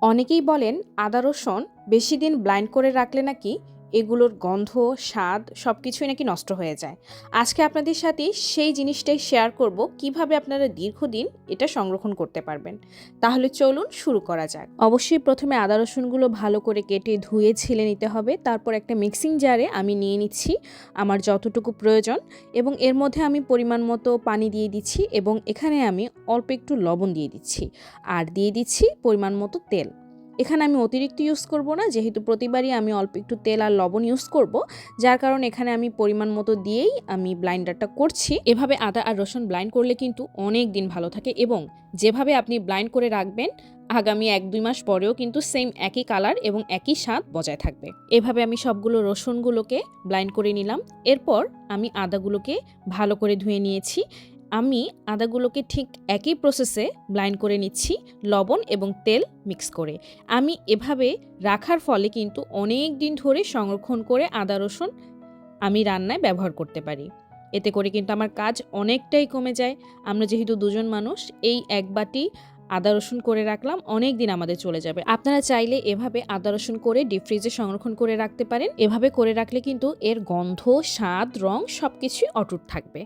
অনেকেই বলেন আদা রসুন বেশি দিন ব্লাইন্ড করে রাখলে নাকি এগুলোর গন্ধ, স্বাদ সবকিছুই নাকি নষ্ট হয়ে যায়। আজকে আপনাদের সাথে সেই জিনিসটাই শেয়ার করব, কিভাবে আপনারা দীর্ঘদিন এটা সংরক্ষণ করতে পারবেন। তাহলে চলুন শুরু করা যাক। অবশ্যই প্রথমে আদা রসুনগুলো ভালো করে কেটে ধুয়ে ছিলে নিতে হবে। তারপর একটা মিক্সিং জারে আমি নিয়ে নিচ্ছি আমার যতটুকু প্রয়োজন, এবং এর মধ্যে আমি পরিমাণ মতো পানি দিয়ে দিচ্ছি, এবং এখানে আমি অল্প একটু লবণ দিয়ে দিচ্ছি, আর দিয়ে দিচ্ছি পরিমাণ মতো তেল। এখানে আমি অতিরিক্ত ইউজ করব না, যেহেতু প্রতিবারই আমি অল্প একটু তেল আর লবণ ইউজ করব, যার কারণে এখানে আমি পরিমাণ মতো দিয়েই আমি ব্লাইন্ডারটা করছি। এভাবে আদা আর রসুন ব্লাইন্ড করলে কিন্তু অনেক দিন ভালো থাকে, এবং যেভাবে আপনি ব্লাইন্ড করে রাখবেন আগামী 1-2 মাস পরেও কিন্তু সেম একই কালার এবং একই স্বাদ বজায় থাকবে। এভাবে আমি সবগুলো রসুনগুলোকে ব্লাইন্ড করে নিলাম। এরপর আমি আদাগুলোকে ভালো করে ধুয়ে নিয়েছি। আমি আদাগুলোকে ঠিক একই প্রসেসে ব্লাইন্ড করে নিচ্ছি, লবণ এবং তেল মিক্স করে। আমি এভাবে রাখার ফলে কিন্তু অনেক দিন ধরে সংরক্ষণ করে আদা রসুন আমি রান্নায় ব্যবহার করতে পারি। এতে করে কিন্তু আমার কাজ অনেকটাই কমে যায়। আমরা যেহেতু দুজন মানুষ, এই এক বাটি আদা রসুন করে রাখলাম, অনেক দিন আমাদের চলে যাবে। আপনারা চাইলে এভাবে আদা রসুন করে ডিপ ফ্রিজে সংরক্ষণ করে রাখতে পারেন। এভাবে করে রাখলে কিন্তু এর গন্ধ, স্বাদ, রং সবকিছুই অটুট থাকবে।